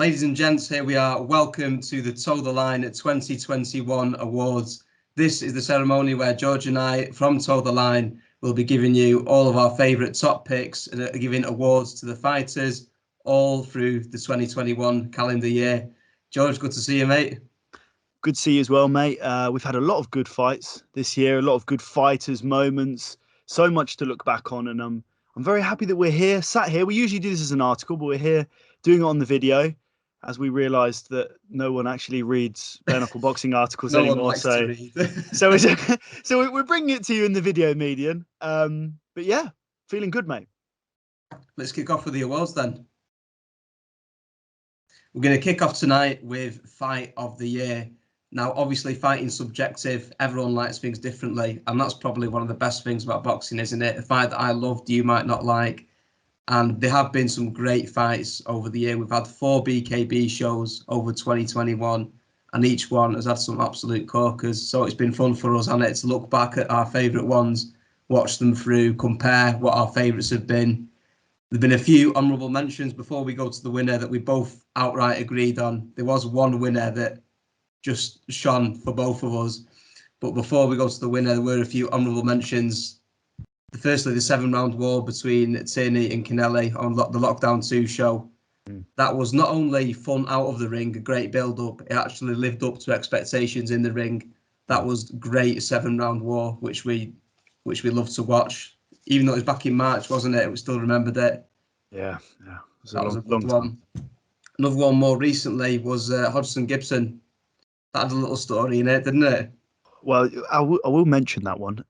Ladies and gents, here we are. Welcome to the Toe the Line 2021 Awards. This is the ceremony where George and I from Toe the Line will be giving you all of our favourite top picks and giving awards to the fighters all through the 2021 calendar year. George, good to see you, mate. Good to see you as well, mate. We've had a lot of good fights this year, a lot of good fighters' moments, so much to look back on, and I'm very happy that we're here, sat here. We usually do this as an article, but we're here doing it on the video, as we realised that no one actually reads bare-knuckle boxing articles No anymore. one likes to read. so we're bringing it to you in the video medium. But yeah, feeling good, mate. Let's kick off with the awards then. We're going to kick off tonight with Fight of the Year. Now, obviously, fighting's subjective. Everyone likes things differently, and that's probably one of the best things about boxing, isn't it? A fight that I loved, you might not like. And there have been some great fights over the year. We've had 4 BKB shows over 2021, and each one has had some absolute corkers. So it's been fun for us, hasn't it, to look back at our favourite ones, watch them through, compare what our favourites have been. There have been a few honourable mentions before we go to the winner that we both outright agreed on. There was one winner that just shone for both of us. But before we go to the winner, there were a few honourable mentions. Firstly, the 7-round war between Tierney and Kennelly on the Lockdown 2 show. That was not only fun out of the ring, a great build-up, it actually lived up to expectations in the ring. That was great 7-round war, which we loved to watch. Even though it was back in March, wasn't it? We still remembered it. Yeah. That was a good one. Another one more recently was Hodgson Gibson. That had a little story in it, didn't it? Well, I will mention that one.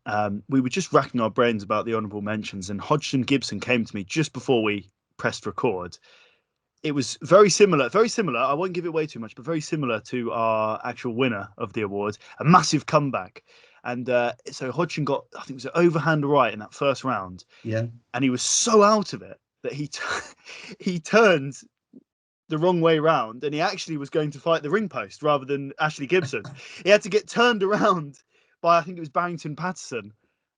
We were just racking our brains about the honourable mentions, and Hodgson Gibson came to me just before we pressed record. It was very similar. I won't give it away too much, but very similar to our actual winner of the award. A massive comeback. And so Hodgson got, I think it was an overhand right in that first round. Yeah. And he was so out of it that he turned the wrong way round, and he actually was going to fight the ring post rather than Ashley Gibson. He had to get turned around by, I think it was Barrington Patterson,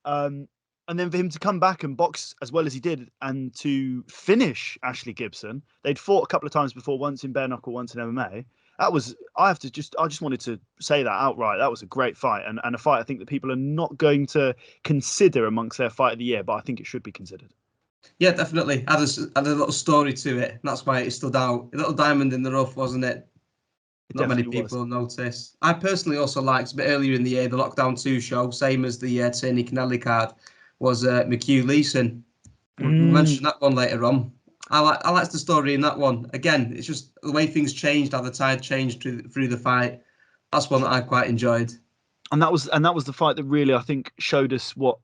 and then for him to come back and box as well as he did and to finish Ashley Gibson. They'd fought a couple of times before, once in bare-knuckle, once in MMA. I just wanted to say that outright. That was a great fight, and a fight I think that people are not going to consider amongst their fight of the year, but I think it should be considered. Yeah, definitely. Had a little story to it. That's why it stood out. A little diamond in the rough, wasn't it? Not many people noticed. I personally also liked, a bit earlier in the year, the Lockdown 2 show, same as the Tierney Kennelly card, was McHugh Leeson. We'll mention that one later on. I liked the story in that one. Again, it's just the way things changed, how the tide changed through the fight. That's one that I quite enjoyed. And that was the fight that really, I think, showed us what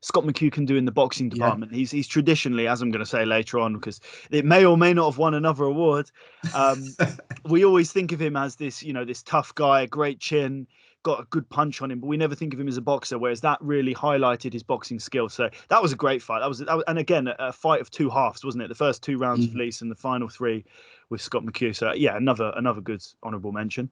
Scott McHugh can do in the boxing department. Yeah. He's traditionally, as I'm going to say later on, because it may or may not have won another award. We always think of him as this, this tough guy, great chin, got a good punch on him, but we never think of him as a boxer. Whereas that really highlighted his boxing skill. So that was a great fight. That was and again, a fight of 2 halves, wasn't it? The first 2 rounds of Leeson, the final 3 with Scott McHugh. So yeah, another good honourable mention.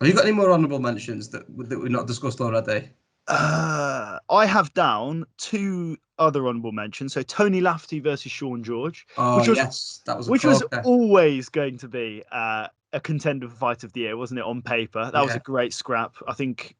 Have you got any more honourable mentions that we've not discussed already? I have down 2 other honourable mentions. So Tony Lafferty versus Sean George, which was always going to be a contender for fight of the year, wasn't it? On paper, that was a great scrap. I think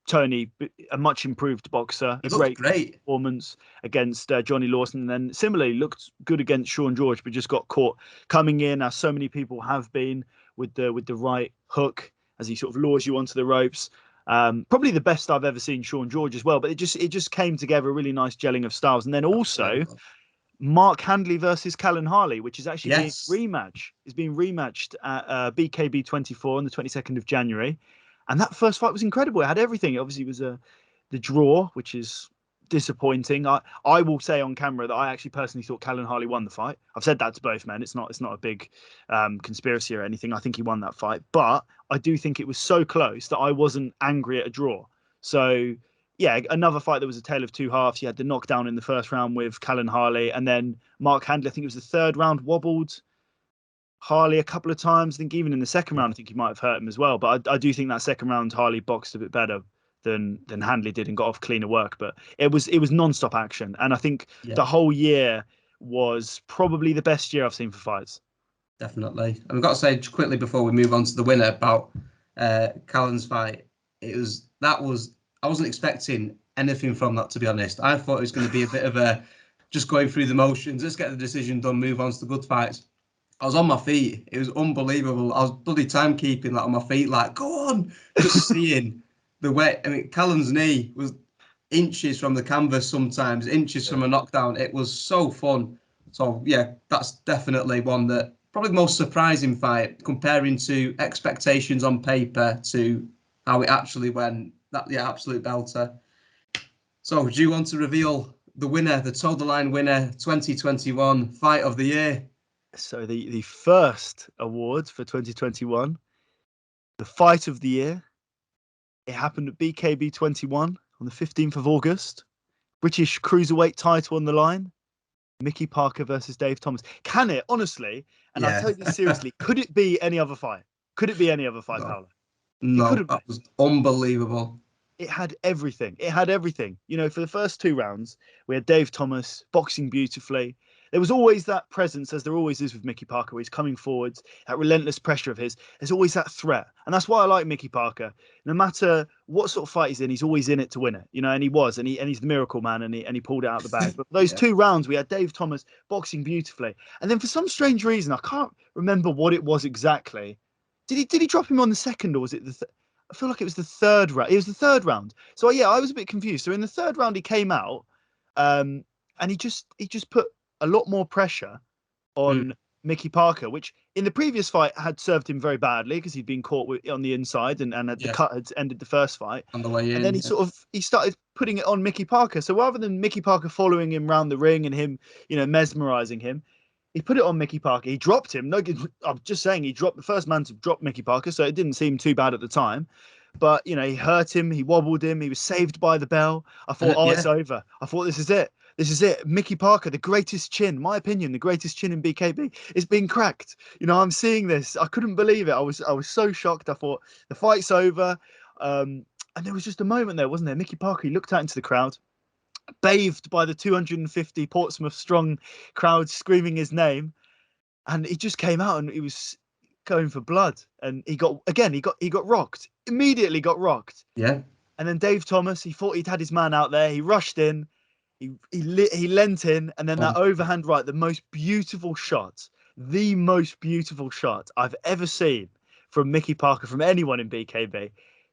Tony, a much improved boxer, a great performance against Johnny Lawson, and then similarly looked good against Sean George, but just got caught coming in, as so many people have been, with the right hook as he sort of lures you onto the ropes. Probably the best I've ever seen Sean George as well, but it just came together, a really nice gelling of styles. And then also Mark Handley versus Callan Harley, which is actually being rematched at BKB 24 on the 22nd of January. And that first fight was incredible. It had everything. It obviously was the draw, which is disappointing. I will say on camera that I actually personally thought Callan Harley won the fight. I've said that to both men. It's not a big conspiracy or anything. I think he won that fight, but I do think it was so close that I wasn't angry at a draw. So yeah, another fight that was a tale of 2 halves. You had the knockdown in the first round with Callan Harley, and then Mark Handley, I think it was the 3rd round, wobbled Harley a couple of times. I think even in the 2nd round, I think he might have hurt him as well. But I do think that 2nd round Harley boxed a bit better than Handley did and got off cleaner work. But it was non-stop action, and I think the whole year was probably the best year I've seen for fights. Definitely. And we've got to say quickly before we move on to the winner about Callan's fight. I wasn't expecting anything from that, to be honest. I thought it was going to be a bit of a just going through the motions, let's get the decision done, move on to the good fights. I was on my feet. It was unbelievable. I was bloody timekeeping, like on my feet, like, go on, just seeing the way. I mean, Callan's knee was inches from the canvas sometimes, inches from a knockdown. It was so fun. So, yeah, that's definitely one that probably the most surprising fight comparing to expectations on paper to how it actually went. That, yeah, absolute belter. So, do you want to reveal the winner, the Toe the Line winner, 2021 Fight of the Year? So the first award for 2021, the Fight of the Year, it happened at BKB 21 on the 15th of August. British Cruiserweight title on the line. Mickey Parker versus Dave Thomas. Can it, honestly, and I tell you this seriously, could it be any other fight? Could it be any other fight, Paolo? No, that was unbelievable. It had everything. It had everything. You know, for the first 2 rounds, we had Dave Thomas boxing beautifully. There was always that presence, as there always is with Mickey Parker, where he's coming forwards, that relentless pressure of his. There's always that threat. And that's why I like Mickey Parker. No matter what sort of fight he's in, he's always in it to win it. You know, and he was, and he's the miracle man, and he pulled it out of the bag. But those 2 rounds, we had Dave Thomas boxing beautifully. And then for some strange reason, I can't remember what it was exactly. Did he drop him on the second, or was it the I feel like it was the third round. It was the third round. So yeah, I was a bit confused. So in the third round, he came out, and he just put a lot more pressure on Mickey Parker, which in the previous fight had served him very badly because he'd been caught on the inside and the cut had ended the first fight. On the way in, and then he started putting it on Mickey Parker. So rather than Mickey Parker following him around the ring and him, mesmerizing him, he put it on Mickey Parker. He dropped him. No, I'm just saying he dropped the first man to drop Mickey Parker, so it didn't seem too bad at the time. But, he hurt him. He wobbled him. He was saved by the bell. I thought, it's over. I thought, this is it. This is it. Mickey Parker, the greatest chin, my opinion, the greatest chin in BKB, is being cracked. I'm seeing this. I couldn't believe it. I was so shocked. I thought the fight's over. And there was just a moment there, wasn't there? Mickey Parker, he looked out into the crowd, bathed by the 250 Portsmouth strong crowd screaming his name, and he just came out and he was going for blood, and he got rocked, immediately got rocked. Yeah. And then Dave Thomas, he thought he'd had his man out there, he rushed in, he leant in, and then that overhand right, the most beautiful shot I've ever seen from Mickey Parker, from anyone in BKB,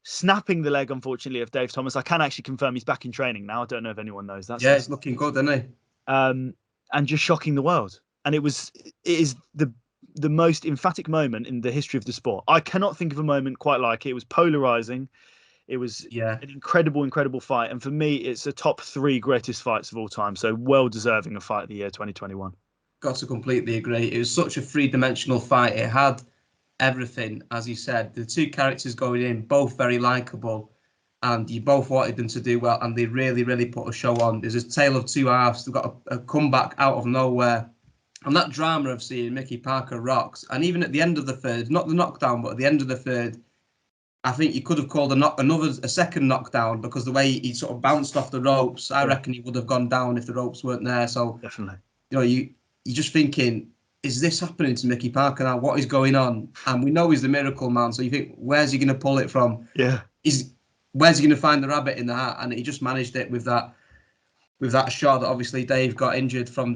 snapping the leg, unfortunately, of Dave Thomas. I can actually confirm he's back in training now. I don't know if anyone knows that. Yeah, it's looking good, isn't he? And just shocking the world. And it is the most emphatic moment in the history of the sport. I cannot think of a moment quite like it. It was polarizing. It was an incredible fight. And for me, it's a top 3 greatest fights of all time. So well deserving of Fight of the Year 2021. Got to completely agree. It was such a 3-dimensional fight. It had everything, as you said. The 2 characters going in, both very likable, and you both wanted them to do well, and they really, really put a show on. There's a tale of 2 halves. They've got a comeback out of nowhere. And that drama of seeing Mickey Parker rocks, and even at the end of the third, not the knockdown, but at the end of the third, I think you could have called a second knockdown, because the way he sort of bounced off the ropes, I reckon he would have gone down if the ropes weren't there. So definitely, you're just thinking, is this happening to Mickey Parker now? What is going on? And we know he's the miracle man, so you think, where's he going to pull it from? Yeah, where's he going to find the rabbit in the hat? And he just managed it with that shot that obviously Dave got injured from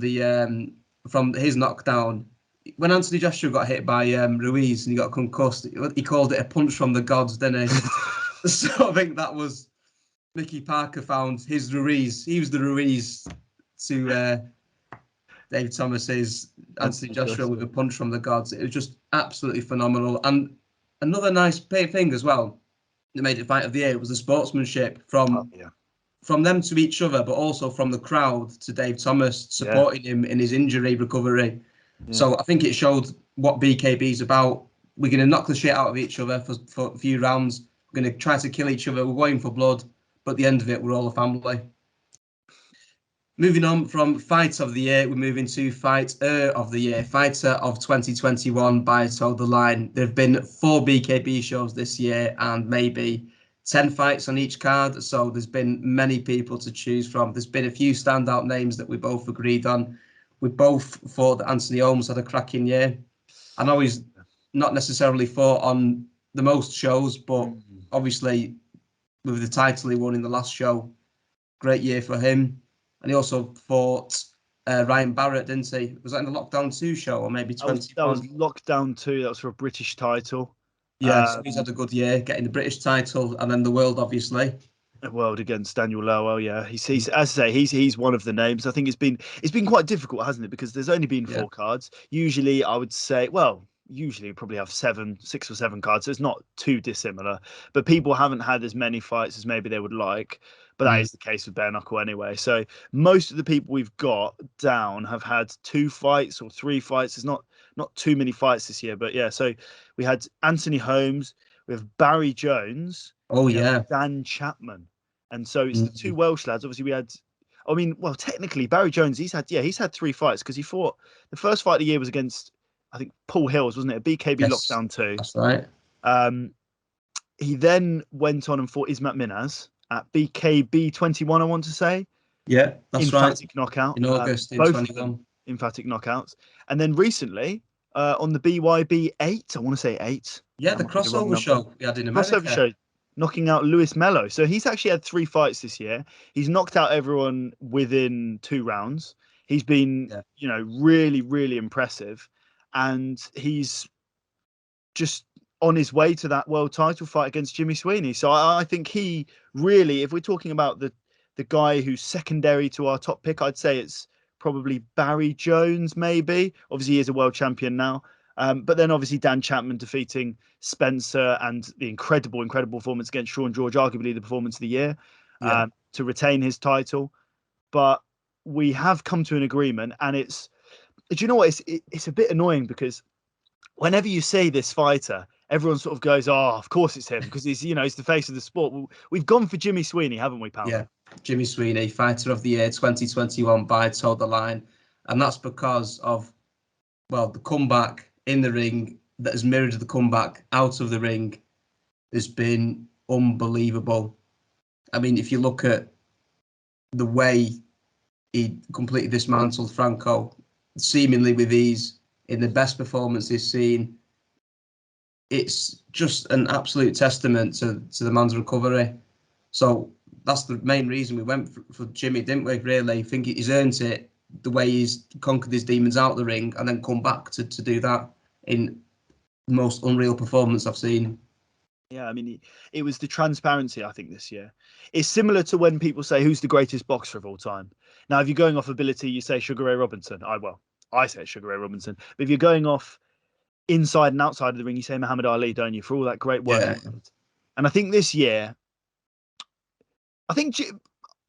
his knockdown. When Anthony Joshua got hit by Ruiz and he got concussed, he called it a punch from the gods, didn't he? So I think that was Mickey Parker found his Ruiz. He was the Ruiz to Dave Thomas's Anthony Joshua with a punch from the gods. It was just absolutely phenomenal. And another nice thing as well that made it Fight of the Year was the sportsmanship from them to each other, but also from the crowd to Dave Thomas, supporting him in his injury recovery. Yeah. So I think it showed what BKB is about. We're going to knock the shit out of each other for a few rounds. We're going to try to kill each other. We're going for blood. But at the end of it, we're all a family. Moving on from Fight of the Year, we're moving to Fighter of the Year. Fighter of 2021 by Toe the Line. There have been 4 BKB shows this year and maybe 10 fights on each card. So there's been many people to choose from. There's been a few standout names that we both agreed on. We both thought that Anthony Holmes had a cracking year. I know he's not necessarily fought on the most shows, but obviously with the title he won in the last show, great year for him. And he also fought Ryan Barrett, didn't he? Was that in the Lockdown 2 show or maybe 21? That was Lockdown 2. That was for a British title. Yeah, so he's had a good year, getting the British title and then the world, obviously. The world against Daniel Lerwell. Yeah, he's as I say, he's one of the names. I think it's been quite difficult, hasn't it? Because there's only been 4 cards. Usually, I would say, usually we probably have 6 or 7 cards, so it's not too dissimilar. But people haven't had as many fights as maybe they would like. But that is the case with Bare-Knuckle anyway. So most of the people we've got down have had 2 fights or 3 fights. There's not too many fights this year. But yeah, so we had Anthony Holmes, we have Barry Jones. Oh yeah, Dan Chapman, and so it's the 2 Welsh lads. Obviously, we had. I mean, well, technically, Barry Jones. He's had 3 fights because he fought. The first fight of the year was against, I think, Paul Hills, wasn't it? A BKB Lockdown 2. That's right. He then went on and fought Ismat Minaz at BKB 21. I want to say. Yeah, that's right. Emphatic knockout in August in both 21. Emphatic knockouts, and then recently on the BYB 8. I want to say 8. Yeah, the crossover show we had in America. Crossover show. Knocking out Lewis Mello. So he's actually had 3 fights this year. He's knocked out everyone within 2 rounds. He's been, really, really impressive. And he's just on his way to that world title fight against Jimmy Sweeney. So I think he really, if we're talking about the guy who's secondary to our top pick, I'd say it's probably Barry Jones, maybe. Obviously, he is a world champion now. But then obviously Dan Chapman defeating Spencer and the incredible performance against Sean George, arguably the performance of the year, to retain his title. But we have come to an agreement, and do you know what? It's a bit annoying because whenever you say this fighter, everyone sort of goes, "Oh, of course it's him," because he's he's the face of the sport. We've gone for Jimmy Sweeney, haven't we, pal? Yeah, Jimmy Sweeney, Fighter of the Year 2021 by Toe the Line, and that's because of the comeback in the ring that has mirrored the comeback out of the ring has been unbelievable. I mean, if you look at the way he completely dismantled Franco, seemingly with ease, in the best performance he's seen, it's just an absolute testament to the man's recovery. So that's the main reason we went for Jimmy, didn't we, really? I think he's earned it, the way he's conquered his demons out the ring and then come back to do that in the most unreal performance I've seen. Yeah, I mean, it was the transparency, I think, this year. It's similar to when people say, who's the greatest boxer of all time? Now, if you're going off ability, you say Sugar Ray Robinson. I say Sugar Ray Robinson. But if you're going off inside and outside of the ring, you say Muhammad Ali, don't you, for all that great work. Yeah. And I think this year,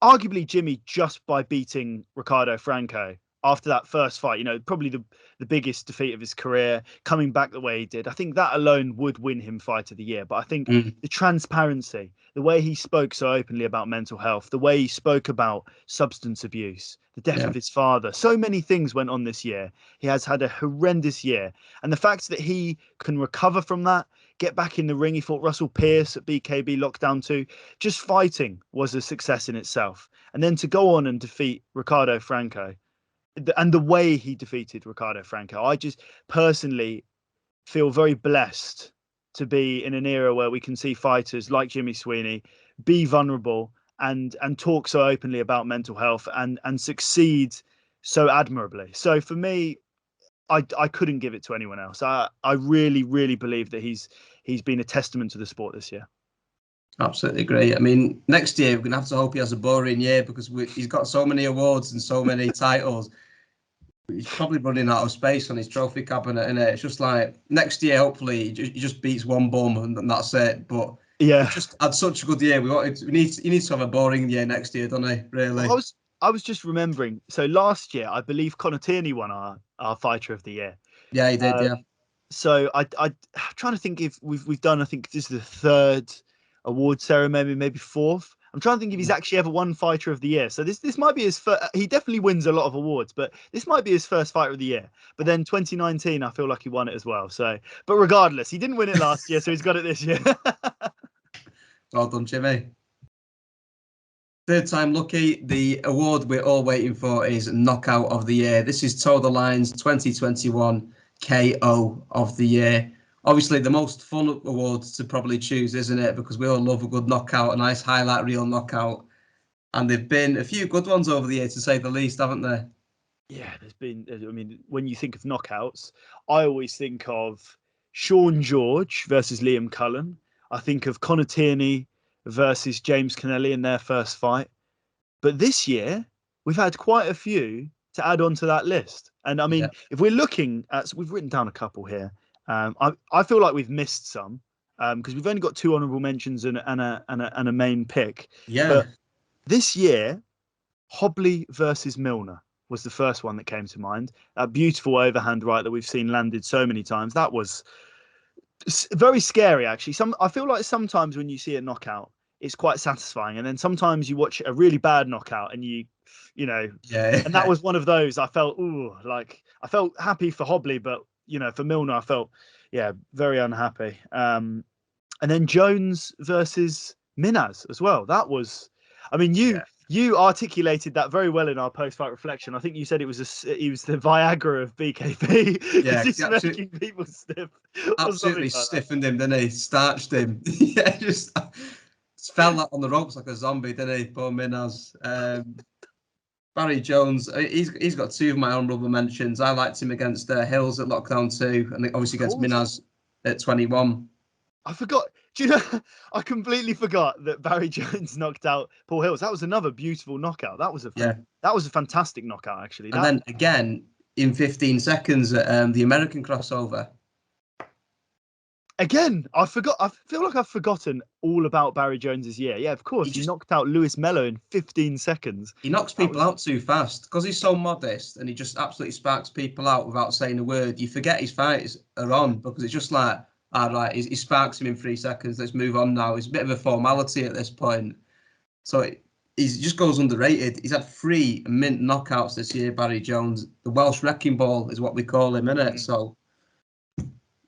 arguably Jimmy, just by beating Ricardo Franco after that first fight, probably the biggest defeat of his career, coming back the way he did, I think that alone would win him Fight of the Year. But I think the transparency, the way he spoke so openly about mental health, the way he spoke about substance abuse, the death of his father, so many things went on this year. He has had a horrendous year. And the fact that he can recover from that, get back in the ring, he fought Russell Pearce at BKB Lockdown 2, just fighting was a success in itself. And then to go on and defeat Ricardo Franco, and the way he defeated Ricardo Franco, I just personally feel very blessed to be in an era where we can see fighters like Jimmy Sweeney be vulnerable and talk so openly about mental health and succeed so admirably. So for me, I couldn't give it to anyone else. I really, really believe that he's been a testament to the sport this year. Absolutely great. I mean, next year we're going to have to hope he has a boring year because he's got so many awards and so many titles. He's probably running out of space on his trophy cabinet, innit? It's just like next year, hopefully, he just beats one bum and that's it. But yeah, he just had such a good year. He needs to have a boring year next year, doesn't he? Really. I was just remembering. So last year, I believe Conor Tierney won our Fighter of the Year. Yeah, he did. Yeah. So I'm trying to think if we've done. I think this is the 3rd award ceremony, maybe 4th. I'm trying to think if he's actually ever won Fighter of the Year. So this might be his first. He definitely wins a lot of awards, but this might be his first Fighter of the Year. But then 2019, I feel like he won it as well. So, but regardless, he didn't win it last year, so he's got it this year. Well done, Jimmy. 3rd time lucky. The award we're all waiting for is Knockout of the Year. This is Toe the Line's 2021 KO of the year. Obviously, the most fun awards to probably choose, isn't it? Because we all love a good knockout, a nice highlight reel knockout. And there've been a few good ones over the year, to say the least, haven't there? Yeah, there's been. I mean, when you think of knockouts, I always think of Sean George versus Liam Cullen. I think of Conor Tierney versus James Kennelly in their first fight. But this year, we've had quite a few to add on to that list. And I mean, if we're looking at, so we've written down a couple here. I feel like we've missed some because we've only got 2 honourable mentions and a main pick. Yeah. But this year, Hobley versus Milner was the first one that came to mind. A beautiful overhand right that we've seen landed so many times. That was very scary, actually. I feel like sometimes when you see a knockout, it's quite satisfying, and then sometimes you watch a really bad knockout, and you know, and that was one of those. I felt I felt happy for Hobley, but for Milner, I felt very unhappy. And then Jones versus Minaz as well. That was, I mean, you articulated that very well in our post-fight reflection. I think you said he was the Viagra of BKB. Yeah, he's making people stiff. Absolutely stiffened him, didn't he? Starched him. Yeah, just fell like on the ropes like a zombie, didn't he? Poor Minaz. Barry Jones, he's got 2 of my honourable mentions. I liked him against Hills at Lockdown 2, and obviously against Minaz at 21. I forgot. Do you know? I completely forgot that Barry Jones knocked out Paul Hills. That was another beautiful knockout. That was a fantastic knockout, actually. And then again in 15 seconds at the American crossover. Again, I forgot. I feel like I've forgotten all about Barry Jones's year. Yeah, of course, he knocked out Lewis Mello in 15 seconds. He knocks people out too fast because he's so modest, and he just absolutely sparks people out without saying a word. You forget his fights are on because it's just like, all right, he sparks him in 3 seconds. Let's move on now. It's a bit of a formality at this point. So he just goes underrated. He's had 3 mint knockouts this year, Barry Jones. The Welsh wrecking ball is what we call him, isn't it? So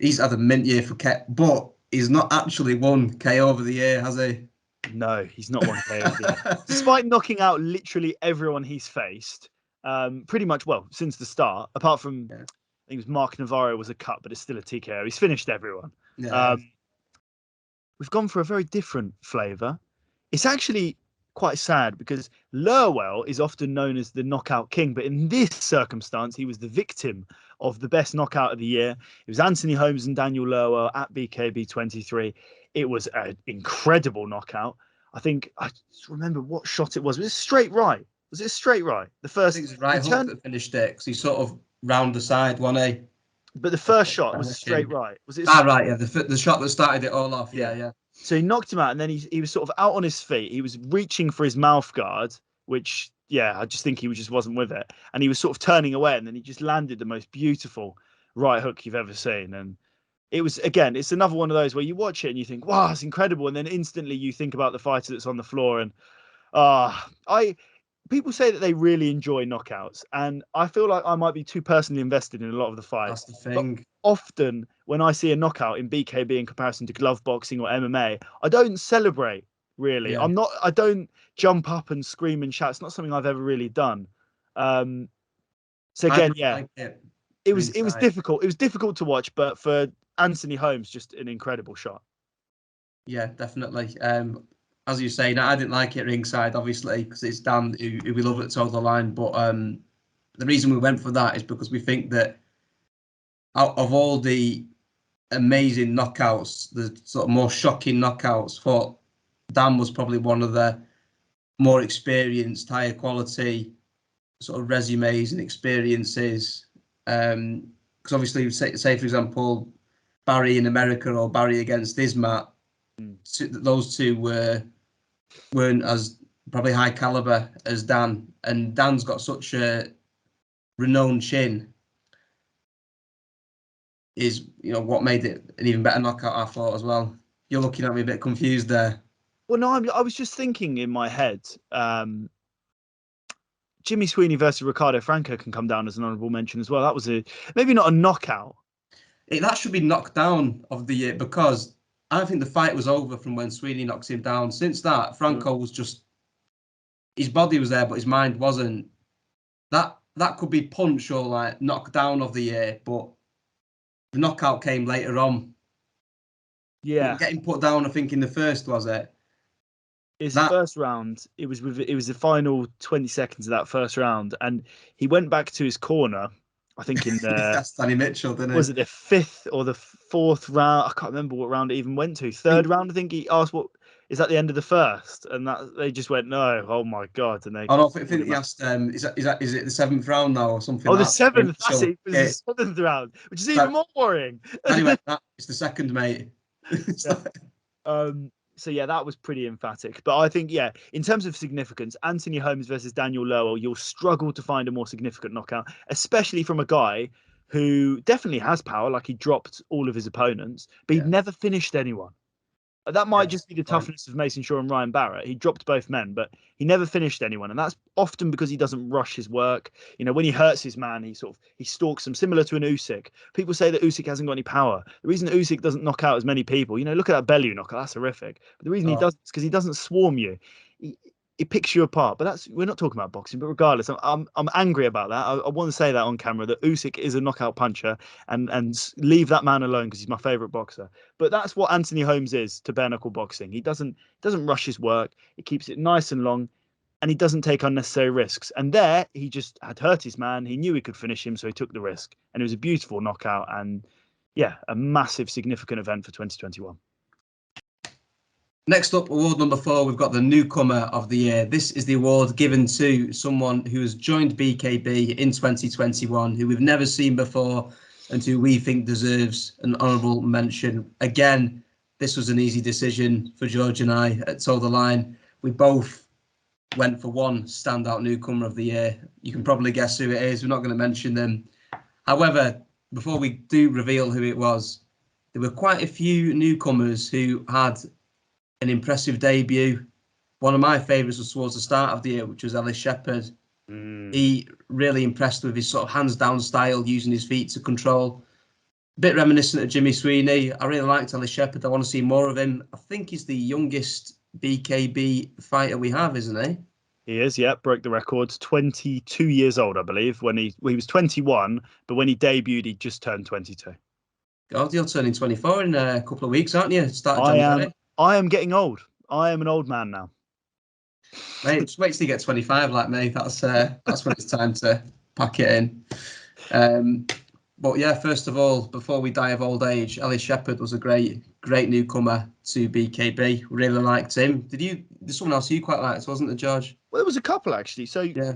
he's had a mint year for KO, but he's not actually won KO of the year, has he? No, he's not won KO of the year. Despite knocking out literally everyone he's faced, pretty much, well, since the start, apart from, I think it was Mark Navarro was a cut, but it's still a TKO. He's finished everyone. Yeah. We've gone for a very different flavour. It's actually quite sad because Lerwell is often known as the knockout king, but in this circumstance, he was the victim of the best knockout of the year. It was Anthony Holmes and Daniel Lerwell at BKB 23. It was an incredible knockout. I think I just remember what shot it was. Was it straight right? Was it straight right? The first, I think it was right hook that finished it because he sort of round the side, wasn't he? But the first shot was a straight right. Was it? Right, yeah. The shot that started it all off. Yeah. So he knocked him out, and then he was sort of out on his feet. He was reaching for his mouth guard, which, I just think he just wasn't with it. And he was sort of turning away, and then he just landed the most beautiful right hook you've ever seen. And it was, again, it's another one of those where you watch it and you think, wow, it's incredible. And then instantly you think about the fighter that's on the floor. And people say that they really enjoy knockouts, and I feel like I might be too personally invested in a lot of the fights. That's the thing. But often when I see a knockout in BKB in comparison to glove boxing or MMA, I don't celebrate really. Yeah. I don't jump up and scream and shout. It's not something I've ever really done. So again, it was difficult. It was difficult to watch, but for Anthony Holmes, just an incredible shot. Yeah, definitely. As you say, I didn't like it ringside, obviously, because it's Dan who we love at Toe the Line. But the reason we went for that is because we think that out of all the amazing knockouts, the sort of more shocking knockouts, thought Dan was probably one of the more experienced, higher quality sort of resumes and experiences. Because obviously, say for example, Barry in America or Barry against Ismat, those two weren't as probably high caliber as Dan, and Dan's got such a renowned chin is what made it an even better knockout, I thought, as well. You're looking at me a bit confused there. Well, no, I was just thinking in my head, Jimmy Sweeney versus Ricardo Franco can come down as an honourable mention as well. That was maybe not a knockout. That should be knocked down of the year, because I think the fight was over from when Sweeney knocks him down. Since that, Franco was just, his body was there, but his mind wasn't. That could be punch or like knockdown of the year, but The knockout came later on. Yeah. Getting put down, I think, in the first, was it? It's the first round. It was the final 20 seconds of that first round, and he went back to his corner. I think in the that's Danny Mitchell, didn't he? Was it the 5th or the 4th round? I can't remember what round it even went to. 3rd round, I think he asked, "What is that? The end of the first?" And that they just went, "No, oh my god!" And they. Oh no, I think he asked, "Is it the 7th round now or something?" Oh, like the 7th. That's it. It was the 7th round, which is even more worrying. Anyway, it's the second, mate. So yeah, that was pretty emphatic. But I think, yeah, in terms of significance, Anthony Holmes versus Daniel Lerwell, you'll struggle to find a more significant knockout, especially from a guy who definitely has power. Like, he dropped all of his opponents, but he'd never finished anyone. That might just be the toughness of Mason Shaw and Ryan Barrett. He dropped both men, but he never finished anyone, and that's often because he doesn't rush his work. You know, when he hurts his man, he stalks them, similar to an Usyk. People say that Usyk hasn't got any power. The reason Usyk doesn't knock out as many people, you know, look at that Bellew knockout, that's horrific. But the reason he does is because he doesn't swarm you. It picks you apart. But we're not talking about boxing. But regardless, I'm angry about that. I want to say that on camera, that Usyk is a knockout puncher, and leave that man alone because he's my favorite boxer. But that's what Anthony Holmes is to bare-knuckle boxing. He doesn't rush his work. He keeps it nice and long, and he doesn't take unnecessary risks. And there, he just had hurt his man. He knew he could finish him, so he took the risk. And it was a beautiful knockout, and yeah, a massive, significant event for 2021. Next up, award number 4, we've got the Newcomer of the Year. This is the award given to someone who has joined BKB in 2021, who we've never seen before, and who we think deserves an honourable mention. Again, this was an easy decision for George and I at Toe the Line. We both went for one standout Newcomer of the Year. You can probably guess who it is. We're not going to mention them. However, before we do reveal who it was, there were quite a few newcomers who had an impressive debut. One of my favourites was towards the start of the year, which was Ellis Shepherd. He really impressed with his sort of hands down style, using his feet to control. A bit reminiscent of Jimmy Sweeney. I really liked Ellis Shepherd. I want to see more of him. I think he's the youngest BKB fighter we have, isn't he? He is, yeah, broke the record. 22 years old, I believe. When he was 21, but when he debuted, he just turned 22. God, you're turning 24 in a couple of weeks, aren't you? Start January. I am getting old. I am an old man now. Mate, just wait till you get 25 like me. That's when it's time to pack it in. But yeah, first of all, before we die of old age, Ellis Shepherd was a great newcomer to BKB. Really liked him. There's someone else you quite liked, wasn't there, George? Well, there was a couple actually. So yeah,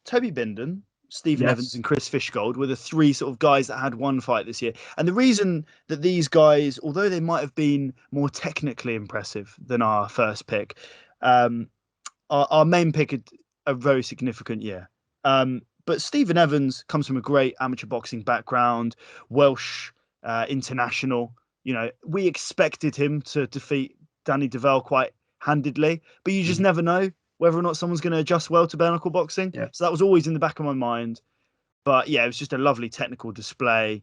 Toby Bindon, Stephen Evans, and Chris Fishgold were the 3 sort of guys that had one fight this year. And the reason that these guys, although they might have been more technically impressive than our first pick, our main pick had a very significant year. But Stephen Evans comes from a great amateur boxing background, Welsh international. You know, we expected him to defeat Danny DeVell quite handedly, but you just never know whether or not someone's going to adjust well to bare-knuckle boxing. Yeah. So that was always in the back of my mind. But yeah, it was just a lovely technical display.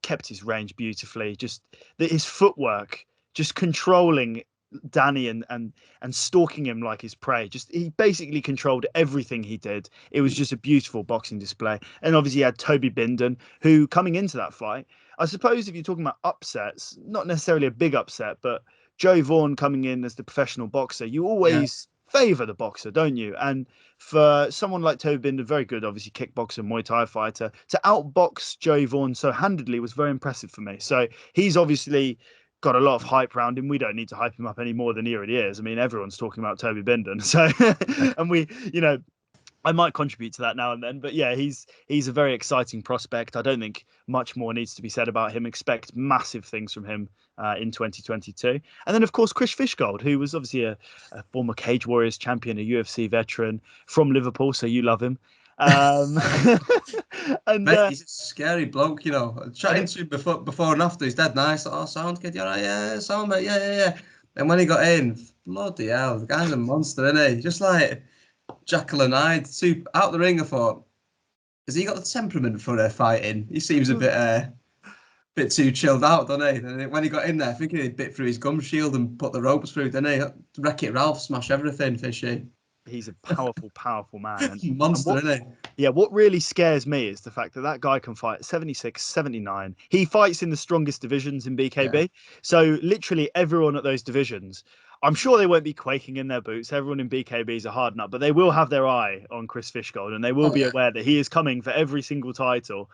Kept his range beautifully. Just his footwork, just controlling Danny and stalking him like his prey. He basically controlled everything he did. It was just a beautiful boxing display. And obviously, you had Toby Bindon, who coming into that fight, I suppose if you're talking about upsets, not necessarily a big upset, but Joe Vaughan coming in as the professional boxer, you always favour the boxer, don't you? And for someone like Toby Bindon, very good, obviously kickboxer, Muay Thai fighter, to outbox Joe Vaughan so handedly was very impressive for me. So he's obviously got a lot of hype around him. We don't need to hype him up any more than he already is. I mean, everyone's talking about Toby Bindon. So, and we, you know, I might contribute to that now and then, but yeah, he's a very exciting prospect. I don't think much more needs to be said about him. Expect massive things from him in 2022. And then, of course, Chris Fishgold, who was obviously a former Cage Warriors champion, a UFC veteran from Liverpool, so you love him. And mate, he's a scary bloke, you know. Chatting to him before and after, he's dead nice. Oh, sound kid, you're right, yeah, sound mate, yeah. And when he got in, bloody hell, the guy's a monster, isn't he? Just like Jekyll and Hyde, out the ring. I thought, has he got the temperament for fighting? He seems a bit too chilled out, doesn't he? And when he got in there, I think he bit through his gum shield and put the ropes through, didn't he? Wreck-It Ralph, smash everything, fishy. He's a powerful, powerful man. And, Monster, isn't he? Yeah, what really scares me is the fact that that guy can fight 76, 79. He fights in the strongest divisions in BKB. Yeah. So literally everyone at those divisions, I'm sure they won't be quaking in their boots. Everyone in BKB is a hard nut, but they will have their eye on Chris Fishgold, and they will be aware that he is coming for every single title.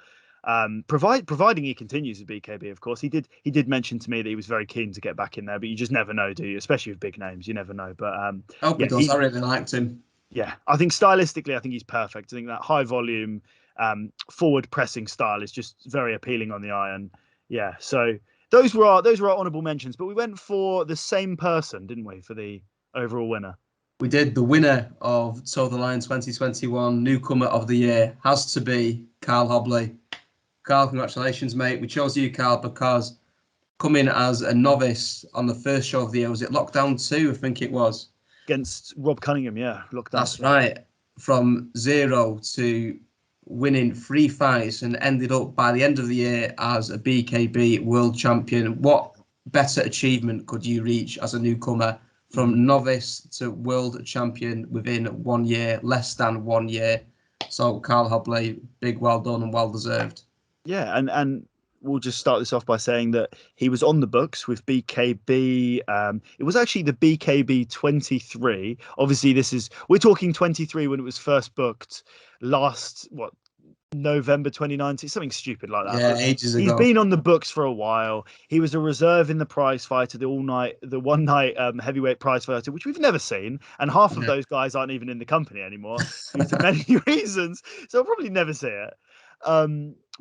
Providing he continues at BKB, of course. He did mention to me that he was very keen to get back in there, but you just never know, do you? Especially with big names, you never know. But he does. I really liked him. Yeah, I think stylistically, I think he's perfect. I think that high volume, forward pressing style is just very appealing on the eye. And yeah, so those were our honourable mentions. But we went for the same person, didn't we, for the overall winner? We did. The winner of Toe the Line 2021 Newcomer of the Year has to be Carl Hobley. Carl, congratulations, mate. We chose you, Carl, because coming as a novice on the first show of the year, was it Lockdown 2? I think it was. Against Rob Cunningham, yeah. Lockdown. That's right. From 0 to winning 3 fights and ended up by the end of the year as a BKB world champion. What better achievement could you reach as a newcomer from novice to world champion within 1 year, less than 1 year? So Carl Hobley, big well done and well deserved. Yeah, and we'll just start this off by saying that he was on the books with BKB. It was actually the BKB 23. Obviously, we're talking 23 when it was first booked last, November 2019, something stupid like that. Yeah, ages ago. He's been on the books for a while. He was a reserve in the prize fighter, the one night heavyweight prize fighter, which we've never seen. And half of those guys aren't even in the company anymore due to many reasons. So I'll probably never see it.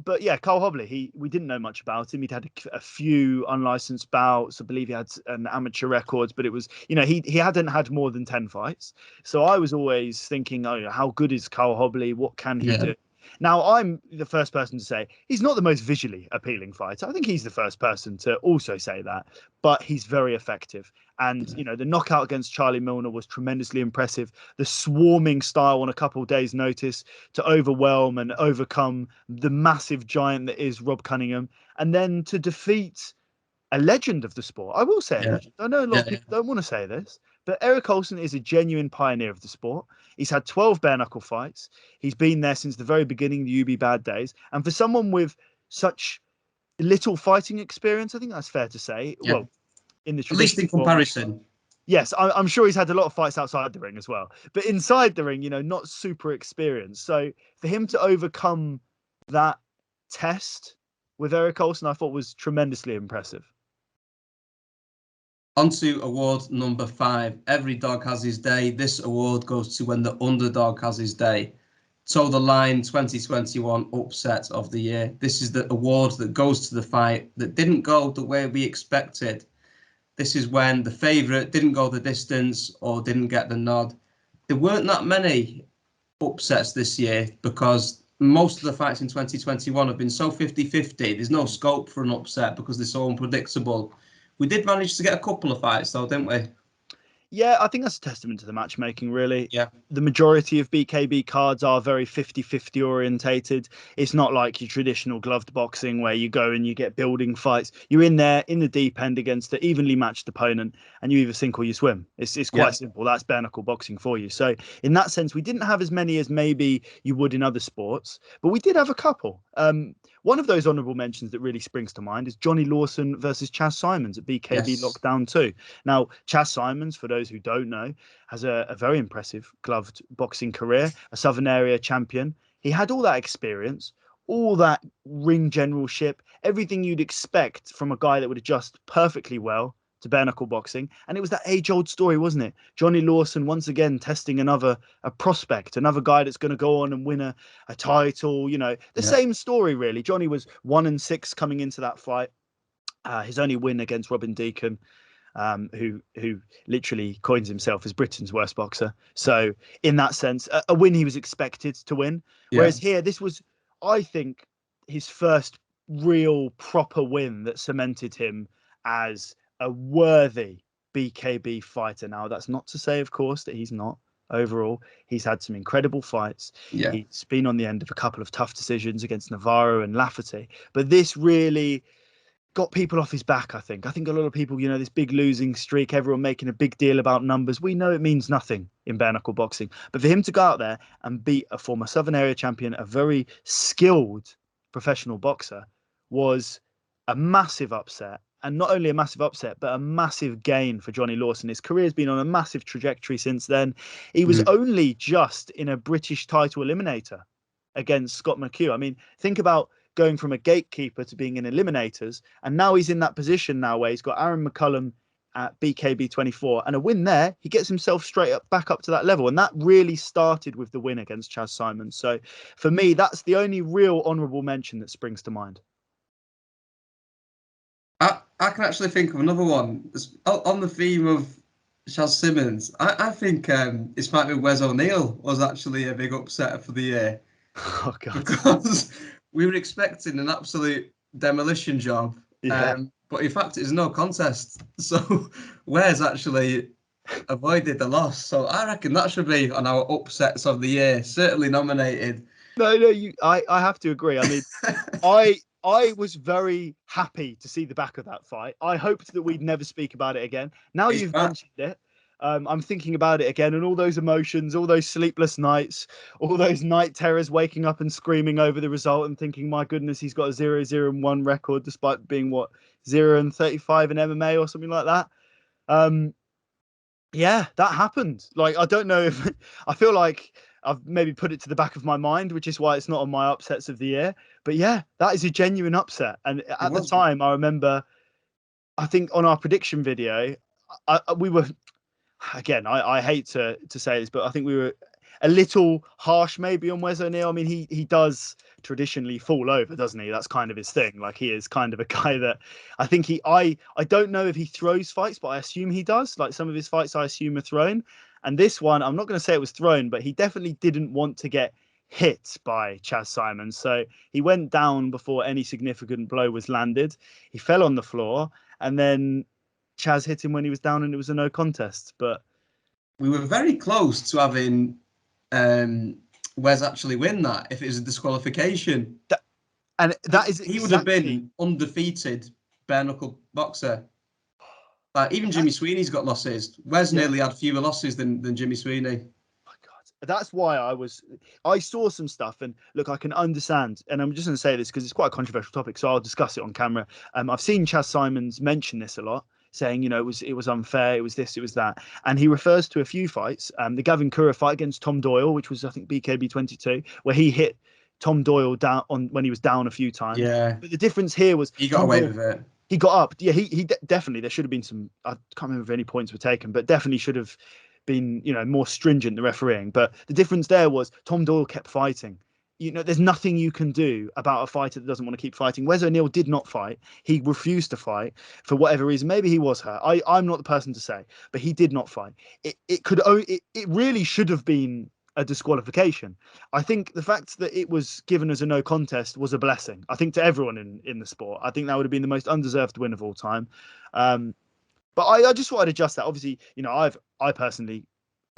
But yeah, Carl Hobley, we didn't know much about him. He'd had a few unlicensed bouts. I believe he had an amateur records, but it was, he hadn't had more than 10 fights. So I was always thinking, how good is Carl Hobley? What can he do? Now, I'm the first person to say he's not the most visually appealing fighter. I think he's the first person to also say that, but he's very effective. And, the knockout against Charlie Milner was tremendously impressive. The swarming style on a couple of days' notice to overwhelm and overcome the massive giant that is Rob Cunningham, and then to defeat a legend of the sport. I will say a legend. I know a lot of people don't want to say this, but Erik Olsen is a genuine pioneer of the sport. He's had 12 bare-knuckle fights. He's been there since the very beginning of the UB Bad days. And for someone with such little fighting experience, I think that's fair to say. Yeah. Well, in the at least in comparison. Yes, I'm sure he's had a lot of fights outside the ring as well. But inside the ring, not super experienced. So for him to overcome that test with Erik Olsen, I thought was tremendously impressive. On to award number 5. Every dog has his day. This award goes to when the underdog has his day. Toe the Line 2021 upset of the year. This is the award that goes to the fight that didn't go the way we expected. This is when the favourite didn't go the distance or didn't get the nod. There weren't that many upsets this year because most of the fights in 2021 have been so 50-50. There's no scope for an upset because they're so unpredictable. We did manage to get a couple of fights, though, didn't we? Yeah, I think that's a testament to the matchmaking, really. Yeah. The majority of BKB cards are very 50-50 orientated. It's not like your traditional gloved boxing where you go and you get building fights. You're in there in the deep end against an evenly matched opponent and you either sink or you swim. It's quite simple. That's bare-knuckle boxing for you. So in that sense, we didn't have as many as maybe you would in other sports, but we did have a couple. One of those honourable mentions that really springs to mind is Johnny Lawson versus Chas Simons at BKB Lockdown 2. Now, Chas Simons, for those who don't know, has a very impressive gloved boxing career, a Southern Area champion. He had all that experience, all that ring generalship, everything you'd expect from a guy that would adjust perfectly well to bare-knuckle boxing. And it was that age-old story, wasn't it? Johnny Lawson once again testing a prospect, another guy that's going to go on and win a title, same story really. Johnny was 1-6 coming into that fight. His only win against Robin Deacon, who literally coins himself as Britain's worst boxer. So in that sense, a win he was expected to win. Whereas here, this was, I think, his first real proper win that cemented him as a worthy BKB fighter. Now, that's not to say, of course, that he's not. Overall, he's had some incredible fights. Yeah. He's been on the end of a couple of tough decisions against Navarro and Lafferty. But this really got people off his back, I think. I think a lot of people, this big losing streak, everyone making a big deal about numbers. We know it means nothing in bare-knuckle boxing. But for him to go out there and beat a former Southern Area champion, a very skilled professional boxer, was a massive upset. And not only a massive upset, but a massive gain for Johnny Lawson. His career's been on a massive trajectory since then. He was only just in a British title eliminator against Scott McHugh. I mean, think about going from a gatekeeper to being in eliminators, and now he's in that position now where he's got Aaron McCullum at BKB 24, and a win there, he gets himself straight up back up to that level, and that really started with the win against Chaz Simons. So for me, that's the only real honourable mention that springs to mind. I can actually think of another one on the theme of Chaz Simons. I think his fight with Wes O'Neill was actually a big upset for the year. Oh God! Because we were expecting an absolute demolition job, but in fact, it's no contest. So Wes actually avoided the loss. So I reckon that should be on our upsets of the year. Certainly nominated. No, I have to agree. I mean, I was very happy to see the back of that fight. I hoped that we'd never speak about it again. Now you've mentioned it, I'm thinking about it again, and all those emotions, all those sleepless nights, all those night terrors, waking up and screaming over the result and thinking, my goodness, he's got a 0-0-1 record despite being 0-35 in MMA or something like that. Yeah, that happened. Like, I don't know if I feel like I've maybe put it to the back of my mind, which is why it's not on my upsets of the year. But yeah, that is a genuine upset. And at the time, I remember, I think on our prediction video, we were, again, I hate to say this, but I think we were a little harsh maybe on Wes O'Neill. I mean, he does traditionally fall over, doesn't he? That's kind of his thing. Like, he is kind of a guy that I think I don't know if he throws fights, but I assume he does. Like, some of his fights I assume are thrown. And this one, I'm not going to say it was thrown, but he definitely didn't want to get hit by Chaz Simons. So he went down before any significant blow was landed. He fell on the floor, and then Chaz hit him when he was down, and it was a no contest. But we were very close to having Wes actually win that if it was a disqualification. He would have been undefeated bare-knuckle boxer. Even Jimmy Sweeney's got losses. Wes nearly had fewer losses than Jimmy Sweeney. My God, that's why I saw some stuff, and look, I can understand, and I'm just going to say this because it's quite a controversial topic, so I'll discuss it on camera. I've seen Chaz Simons mention this a lot, saying, it was unfair, it was this, it was that, and he refers to a few fights. The Gavin Kura fight against Tom Doyle, which was I think BKB 22, where he hit Tom Doyle down when he was down a few times. Yeah, but the difference here was he got away with it. He got up. Yeah, he definitely, there should have been some, I can't remember if any points were taken, but definitely should have been, more stringent, the refereeing. But the difference there was Tom Doyle kept fighting. There's nothing you can do about a fighter that doesn't want to keep fighting. Wes O'Neill did not fight. He refused to fight for whatever reason. Maybe he was hurt. I'm not the person to say, but he did not fight. It really should have been a disqualification. I think the fact that it was given as a no contest was a blessing, I think, to everyone in the sport. I think that would have been the most undeserved win of all time. But I just wanted to adjust that. Obviously, I personally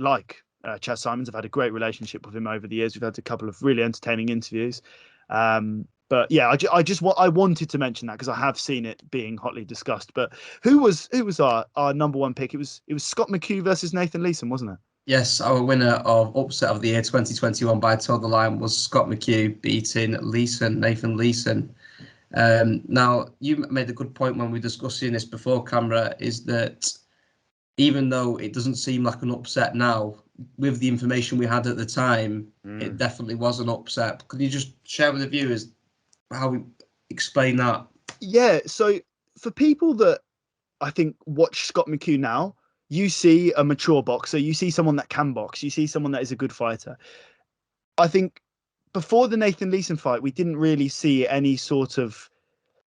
like Chaz Simons. I've had a great relationship with him over the years. We've had a couple of really entertaining interviews. But yeah, I wanted to mention that because I have seen it being hotly discussed. But who was our number one pick? It was Scott McHugh versus Nathan Leeson, wasn't it? Yes, our winner of Upset of the Year 2021 by toe the line was Scott McHugh beating Nathan Leeson. Now, you made a good point when we were discussing this before camera, is that even though it doesn't seem like an upset now, with the information we had at the time, it definitely was an upset. Could you just share with the viewers how we explain that? Yeah, so for people that I think watch Scott McHugh now, you see a mature boxer, you see someone that can box, you see someone that is a good fighter. I think before the Nathan Leeson fight, we didn't really see any sort of,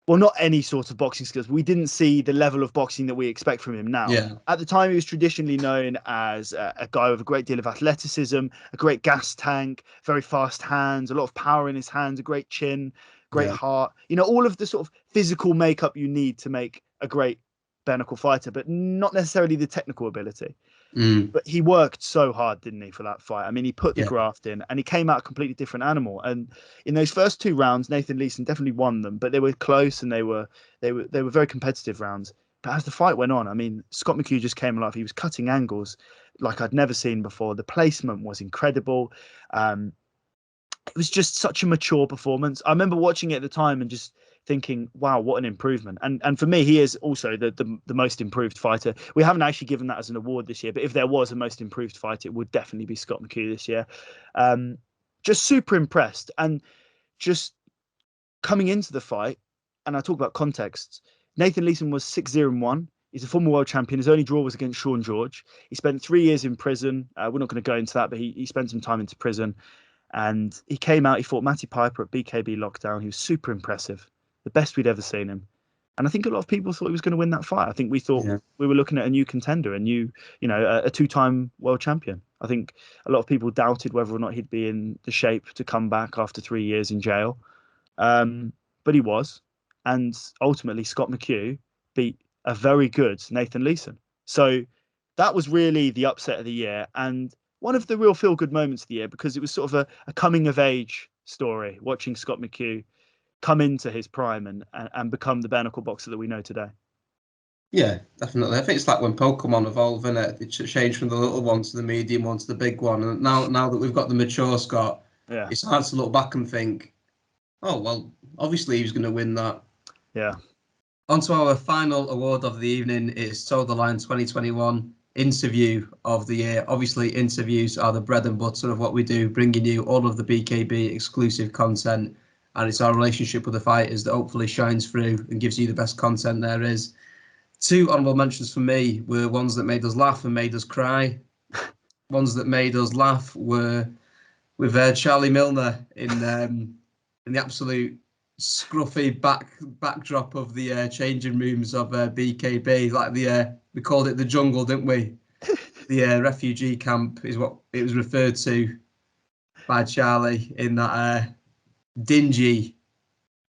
well, not any sort of boxing skills. We didn't see the level of boxing that we expect from him now. Yeah. At the time, he was traditionally known as a guy with a great deal of athleticism, a great gas tank, very fast hands, a lot of power in his hands, a great chin, great heart. All of the sort of physical makeup you need to make a great bare-knuckle fighter, but not necessarily the technical ability. But he worked so hard, didn't he, for that fight? I mean, he put the graft in, and he came out a completely different animal. And in those first 2 rounds, Nathan Leeson definitely won them, but they were close and they were very competitive rounds. But as the fight went on, I mean, Scott McHugh just came alive. He was cutting angles like I'd never seen before. The placement was incredible. It was just such a mature performance. I remember watching it at the time and just thinking, wow, what an improvement. And for me, he is also the most improved fighter. We haven't actually given that as an award this year, but if there was a most improved fighter, it would definitely be Scott McHugh this year. Just super impressed. And just coming into the fight, and I talk about context, Nathan Leeson was 6-0-1. He's a former world champion. His only draw was against Sean George. He spent 3 years in prison. We're not going to go into that, but he spent some time into prison. And he came out, he fought Matty Piper at BKB lockdown. He was super impressive, the best we'd ever seen him. And I think a lot of people thought he was going to win that fight. I think we thought we were looking at a new contender, a 2-time world champion. I think a lot of people doubted whether or not he'd be in the shape to come back after 3 years in jail. But he was. And ultimately, Scott McHugh beat a very good Nathan Leeson. So that was really the upset of the year. And one of the real feel-good moments of the year, because it was sort of a coming-of-age story, watching Scott McHugh come into his prime and become the bare-knuckle boxer that we know today. Yeah, definitely. I think it's like when Pokemon evolve, and it changed from the little one to the medium one to the big one. And now that we've got the mature Scott, it's hard to look back and think, oh, well, obviously he was going to win that. Yeah. On to our final award of the evening. It's Toe the Line 2021 Interview of the Year. Obviously, interviews are the bread and butter of what we do, bringing you all of the BKB exclusive content. And it's our relationship with the fighters that hopefully shines through and gives you the best content there is. 2 honourable mentions for me were ones that made us laugh and made us cry. Ones that made us laugh were with Charlie Milner in the absolute scruffy backdrop of the changing rooms of BKB. Like we called it the jungle, didn't we? The refugee camp is what it was referred to by Charlie in that dingy.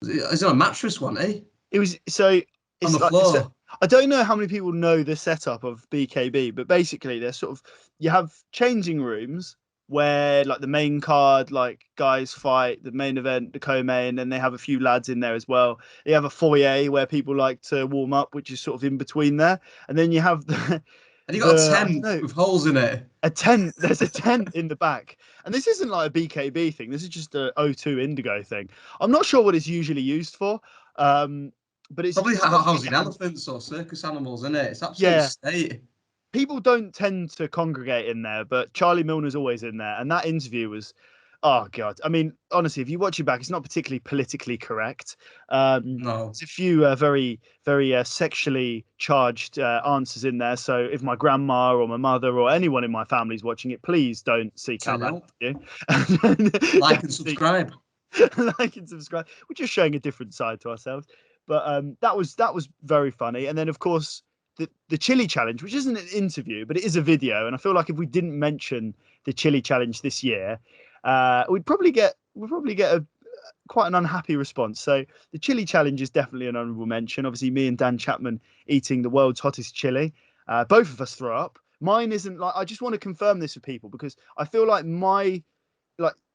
Is it a mattress one, eh? It was so on the floor. I don't know how many people know the setup of BKB, but basically they're sort of, you have changing rooms where like the main card, like guys fight, the main event, the co-main, and they have a few lads in there as well. You have a foyer where people like to warm up, which is sort of in between there. And then you have and you got a tent with holes in it. A tent. There's a tent in the back. And this isn't like a BKB thing. This is just a O2 Indigo thing. I'm not sure what it's usually used for. But it's probably housing elephants or circus animals, isn't it? It's absolute state. People don't tend to congregate in there, but Charlie Milner's always in there. And that interview was, oh God. I mean, honestly, if you watch it back, it's not particularly politically correct. No. There's a few very, very sexually charged answers in there. So if my grandma or my mother or anyone in my family is watching it, please don't seek out that interview. Like and subscribe. Like and subscribe. We're just showing a different side to ourselves. But that was very funny. And then, of course, the chili challenge, which isn't an interview, but it is a video. And I feel like if we didn't mention the chili challenge this year, we'd probably get quite an unhappy response. So the chili challenge is definitely an honourable mention. Obviously, me and Dan Chapman eating the world's hottest chili. Both of us throw up. Mine isn't like, I just want to confirm this with people because I feel like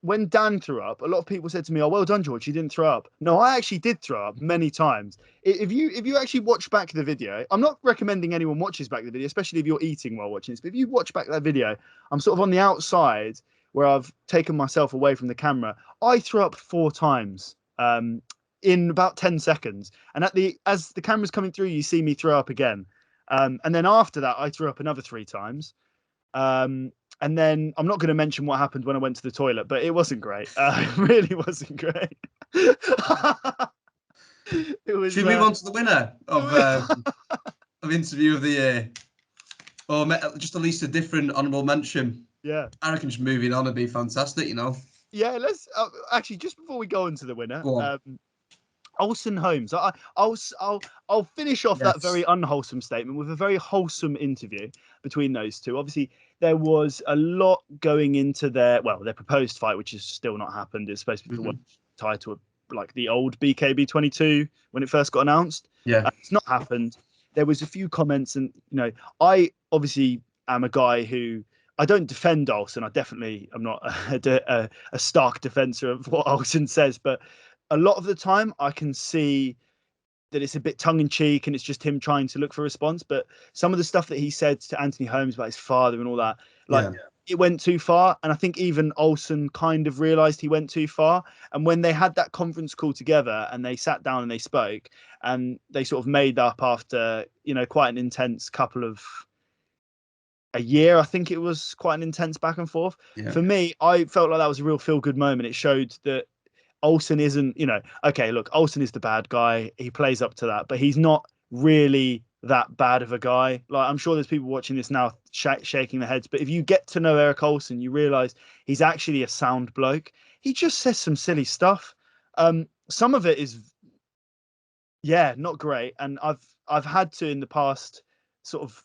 when Dan threw up, a lot of people said to me, "Oh, well done, George. You didn't throw up." No, I actually did throw up many times. If you actually watch back the video, I'm not recommending anyone watches back the video, especially if you're eating while watching this. But if you watch back that video, I'm sort of on the outside where I've taken myself away from the camera. I threw up 4 times in about 10 seconds, and as the camera's coming through, you see me throw up again, and then after that, I threw up another 3 times. And then I'm not going to mention what happened when I went to the toilet, but it wasn't great. It really wasn't great. Should we move on to the winner of Interview of the Year? Or just at least a different honourable mention? Yeah. I reckon just moving on would be fantastic, you know? Yeah, let's... actually, just before we go into the winner... Olsen Holmes. I'll finish off that very unwholesome statement with a very wholesome interview between those two. Obviously, there was a lot going into their proposed fight, which has still not happened. It's supposed to be the one title, like the old BKB 22 when it first got announced. Yeah, it's not happened. There was a few comments, and I obviously am a guy who, I don't defend Olsen. I definitely am not a stark defender of what Olsen says, but a lot of the time I can see that it's a bit tongue in cheek and it's just him trying to look for a response. But some of the stuff that he said to Anthony Holmes about his father and all that, like it went too far. And I think even Olsen kind of realized he went too far. And when they had that conference call together and they sat down and they spoke and they sort of made up after, you know, quite an intense couple of a year, I think it was quite an intense back and forth. Yeah. For me, I felt like that was a real feel good moment. It showed that Olsen isn't, you know, okay, look, Olsen is the bad guy. He plays up to that, but he's not really that bad of a guy. Like, I'm sure there's people watching this now shaking their heads, but if you get to know Erik Olsen, you realize he's actually a sound bloke. He just says some silly stuff. Some of it is, yeah, not great. And I've had to in the past sort of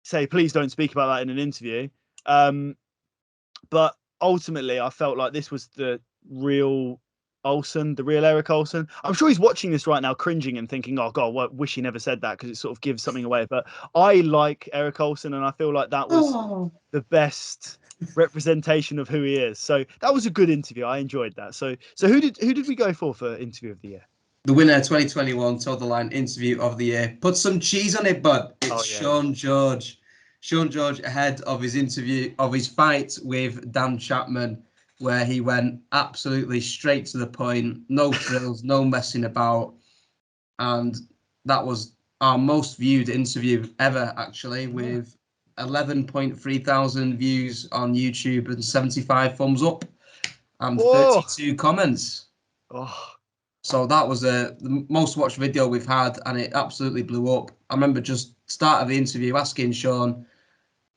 say, please don't speak about that in an interview. But ultimately, I felt like this was the real Olsen, the real Erik Olsen. I'm sure he's watching this right now, cringing and thinking, "Oh God, well, wish he never said that," because it sort of gives something away. But I like Erik Olsen, and I feel like that was the best representation of who he is. So that was a good interview. I enjoyed that. So who did we go for interview of the year? The winner 2021 Told the Line interview of the year. Put some cheese on it, bud. It's Sean George. Sean George ahead of his interview of his fight with Dan Chapman, where he went absolutely straight to the point, no frills, no messing about. And that was our most viewed interview ever, actually, with 11.3 thousand views on YouTube and 75 thumbs up and 32 comments. So that was the most watched video we've had, and it absolutely blew up. I remember just start of the interview asking Sean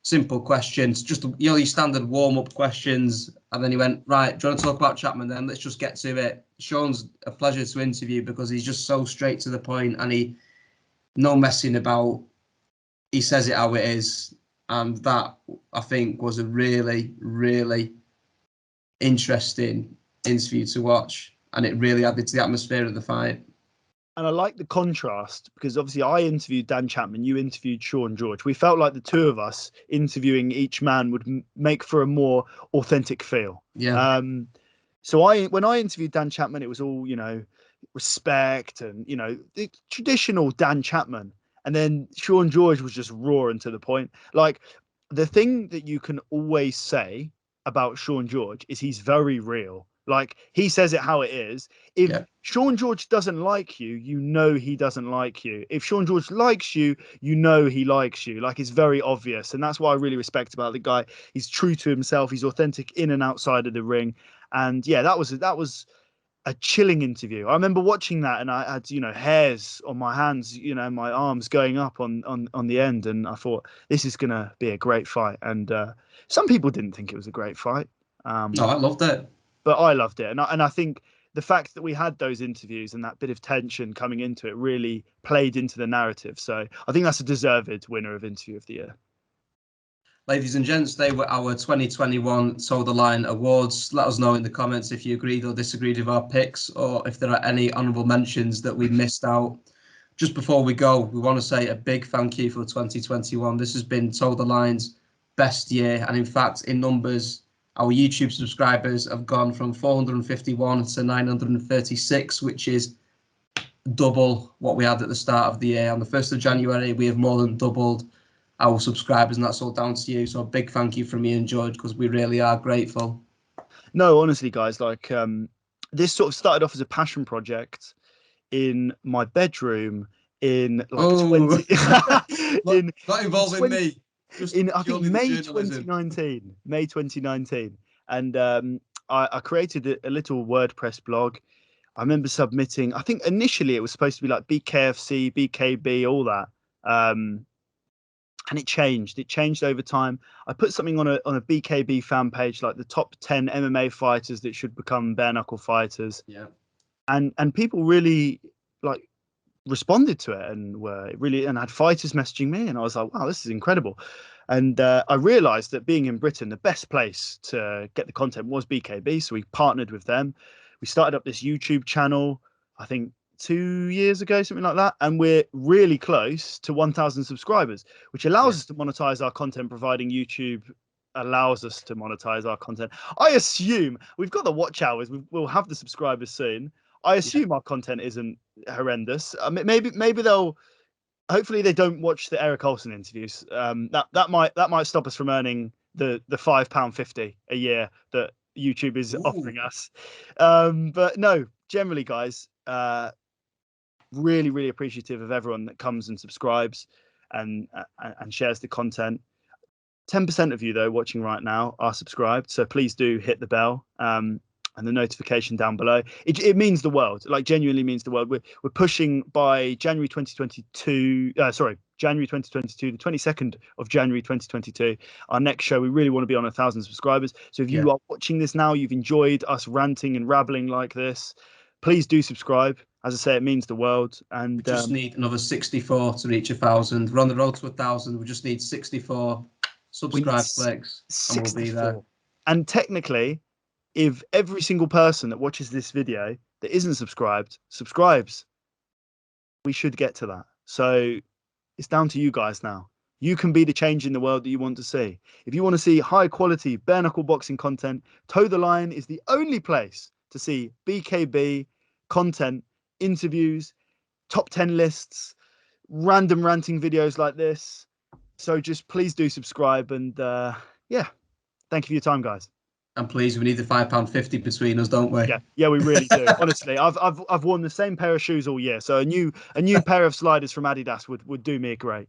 simple questions, just your standard warm-up questions, and then he went, right, do you want to talk about Chapman then? Let's just get to it. Sean's a pleasure to interview because he's just so straight to the point, and he no messing about. He says it how it is, and that, I think, was a really, really interesting interview to watch, and it really added to the atmosphere of the fight. And I like the contrast because obviously I interviewed Dan Chapman, you interviewed Sean George. We felt like the two of us interviewing each man would make for a more authentic feel. Yeah. So when I interviewed Dan Chapman, it was all, you know, respect and, you know, the traditional Dan Chapman. And then Sean George was just raw and to the point. Like, the thing that you can always say about Sean George is he's very real. Like, he says it how it is. If Sean George doesn't like you, you know he doesn't like you. If Sean George likes you, you know he likes you. Like, it's very obvious. And that's what I really respect about the guy. He's true to himself. He's authentic in and outside of the ring. And yeah, that was a chilling interview. I remember watching that and I had, you know, hairs on my hands, you know, my arms going up on the end. And I thought, this is going to be a great fight. And some people didn't think it was a great fight. No, I loved it. But I loved it. And I think the fact that we had those interviews and that bit of tension coming into it really played into the narrative. So I think that's a deserved winner of Interview of the Year. Ladies and gents, they were our 2021 Told the Line awards. Let us know in the comments if you agreed or disagreed with our picks, or if there are any honourable mentions that we missed out. Just before we go, we want to say a big thank you for 2021. This has been Told the Line's best year. And in fact, in numbers, our YouTube subscribers have gone from 451 to 936, which is double what we had at the start of the year. On the 1st of January, we have more than doubled our subscribers, and that's all down to you. So a big thank you from me and George, because we really are grateful. No, honestly, guys, like this sort of started off as a passion project in my bedroom in like 20 not involving me. Just in I think May 2019, and I created a little WordPress blog. I remember submitting. I think initially it was supposed to be like BKFC, BKB, all that, and it changed. It changed over time. I put something on a BKB fan page, like the top 10 MMA fighters that should become bare-knuckle fighters. Yeah, and people really like responded to it and had fighters messaging me, and I was like, wow, this is incredible. And I realized that being in Britain, the best place to get the content was BKB, so we partnered with them. We started up this YouTube channel. I think 2 years ago, something like that, and we're really close to 1,000 subscribers, which allows us to monetize our content, providing YouTube allows us to monetize our content. I assume we've got the watch hours, we'll have the subscribers soon. I assume our content isn't horrendous. I mean, maybe they'll. Hopefully, they don't watch the Eric Olsen interviews. That might stop us from earning the £5.50 a year that YouTube is offering us. But no, generally, guys, really appreciative of everyone that comes and subscribes and shares the content. 10% of you though watching right now are subscribed, so please do hit the bell and the notification down below. It means the world, like genuinely means the world. We're pushing by January 2022, the 22nd of January 2022, our next show. We really want to be on 1,000 subscribers. So if you are watching this now, you've enjoyed us ranting and rabbling like this, please do subscribe. As I say, it means the world. And we just need another 64 to reach 1,000. We're on the road to 1,000. We just need 64 subscribe clicks and we'll be there. And technically, if every single person that watches this video that isn't subscribed subscribes, we should get to that. So it's down to you guys now. You can be the change in the world that you want to see. If you want to see high quality bare knuckle boxing content, Toe the Line is the only place to see BKB content, interviews, top 10 lists, random ranting videos like this. So just please do subscribe, and thank you for your time, guys. And please, we need the £5.50 between us, don't we? Yeah, we really do. Honestly, I've worn the same pair of shoes all year, so a new pair of sliders from Adidas would do me great.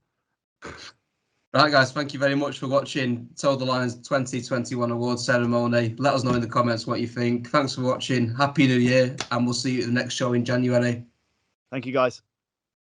Right, guys, thank you very much for watching Toe the Line's 2021 awards ceremony. Let us know in the comments what you think. Thanks for watching. Happy New Year, and we'll see you at the next show in January. Thank you, guys.